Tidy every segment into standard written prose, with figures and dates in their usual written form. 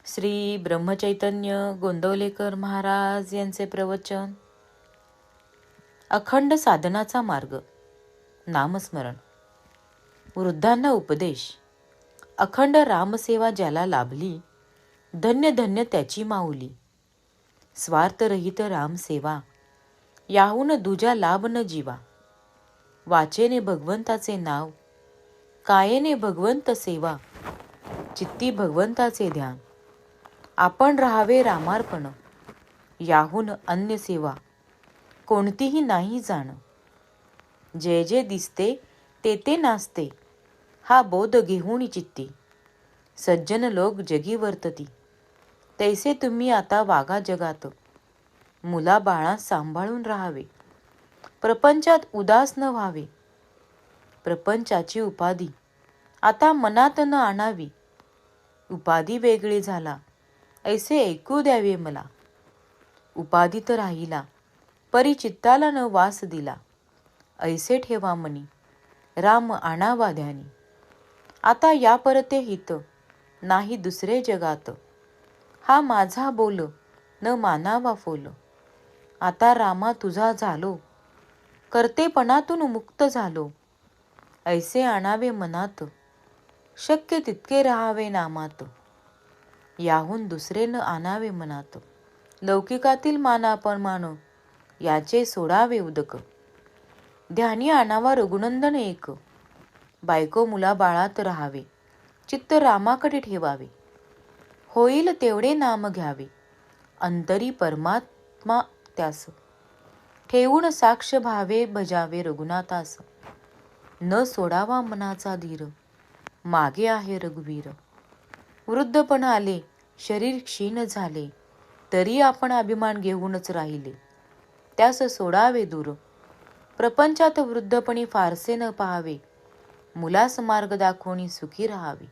श्री ब्रह्मचैतन्य गोंदवलेकर महाराज यांचे प्रवचन. अखंड साधनाचा मार्ग. नामस्मरण. वृद्धांना उपदेश. अखंड रामसेवा ज्याला लाभली, धन्य धन्य त्याची माऊली. स्वार्थरहित रामसेवा, याहून दुजा लाभ न जीवा. वाचेने भगवंताचे नाव, कायेने भगवंत सेवा. चित्ती भगवंताचे ध्यान, आपण राहावे रामार्पण. याहून अन्य सेवा कोणतीही नाही जाण. जे जे दिसते ते ते नासते, हा बोध घेऊन चित्ती. सज्जन लोक जगी वर्तती, तैसे तुम्ही आता वागा जगात. मुला बाळा सांभाळून राहावे, प्रपंचात उदास न व्हावे. प्रपंचाची उपाधी आता मनात न आणावी. उपाधी वेगळी झाला, ऐसे ऐकू द्यावे मला. उपाधीत राहिला, परी चित्ताला न वास दिला. ऐसे ठेवा मनी, राम आणावा ध्यानी. आता या परते हित, नाही दुसरे जगात. हा माझा बोल, न मानावा फोल. आता रामा तुझा झालो, कर्तेपणातून मुक्त झालो. ऐसे आणावे मनात, शक्य तितके राहावे नामात. याहून दुसरे न आणावे मनात. लौकिकातील मानापमान, याचे सोडावे उदक. ध्यानी आणावा रघुनंदन एक. बायको मुला बाळात राहावे, चित्त रामाकडे ठेवावे. होईल तेवढे नाम घ्यावे, अंतरी परमात्मा त्यास. ठेवून साक्ष भावे भजावे रघुनाथास. न सोडावा मनाचा धीर, मागे आहे रघुवीर. वृद्धपण आले, शरीर क्षीण झाले, तरी आपण अभिमान घेऊनच राहिले. त्यास सोडावे दूर. प्रपंचात वृद्धपणी फारसे न पाहावे, मुलास मार्ग दाखवणी सुखी राहावे.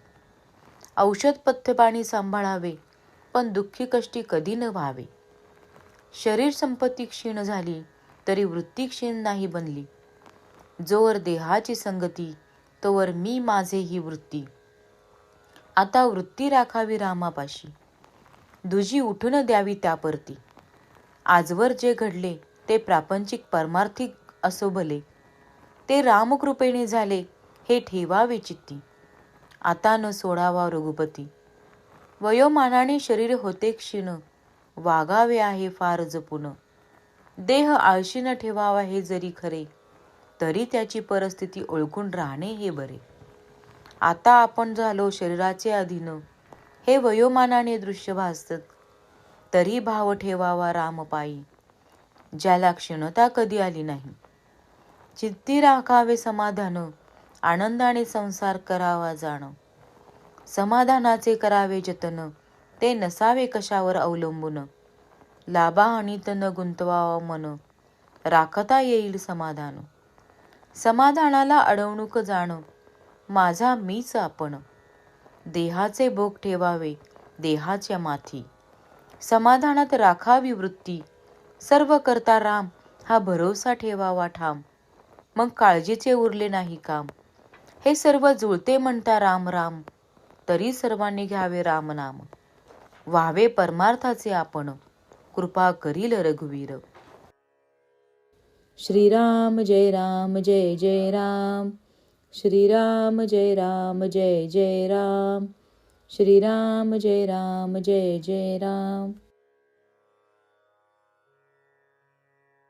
औषध पथ्य पाणी सांभाळावे, पण दुःखी कष्टी कधी न व्हावे. शरीर संपत्ती क्षीण झाली, तरी वृत्ती क्षीण नाही बनली. जोवर देहाची संगती, तोवर मी माझे ही वृत्ती. आता वृत्ती राखावी रामापाशी, दुजी उठून द्यावी त्यापरती. आजवर जे घडले ते प्रापंचिक परमार्थिक असो भले, ते रामकृपेने झाले हे ठेवावे चित्ती. आता न सोडावा रघुपती, वयोमानाने शरीर होते क्षीण. वागावे आहे फार जपून. देह आळशी न ठेवावा हे जरी खरे, तरी त्याची परिस्थिती ओळखून राहणे हे बरे. आता आपण झालो शरीराचे अधीन, हे वयोमानाने दृश्य भासत. तरी भाव ठेवावा रामपायी, ज्याला क्षीणता कधी आली नाही. चित्ती राखावे समाधान, आनंदाने संसार करावा जाण. समाधानाचे करावे जतन, ते नसावे कशावर अवलंबून. लाभाहानीत न गुंतवावा मन, राखता येईल समाधान. समाधानाला अडवणूक जाण, माझा मीच आपण. देहाचे भोग ठेवावे देहाच्या माथी, समाधानात राखावी वृत्ती. सर्व करता राम, हा भरोसा ठेवावा ठाम. मग काळजीचे उरले नाही काम. हे सर्व जुळते म्हणता राम राम, तरी सर्वांनी घ्यावे राम नाम. व्हावे परमार्थाचे आपण, कृपा करील रघुवीर. श्रीराम जय राम जय जय राम. श्रीराम जय राम जय जय राम. श्रीराम जय राम जय जय राम.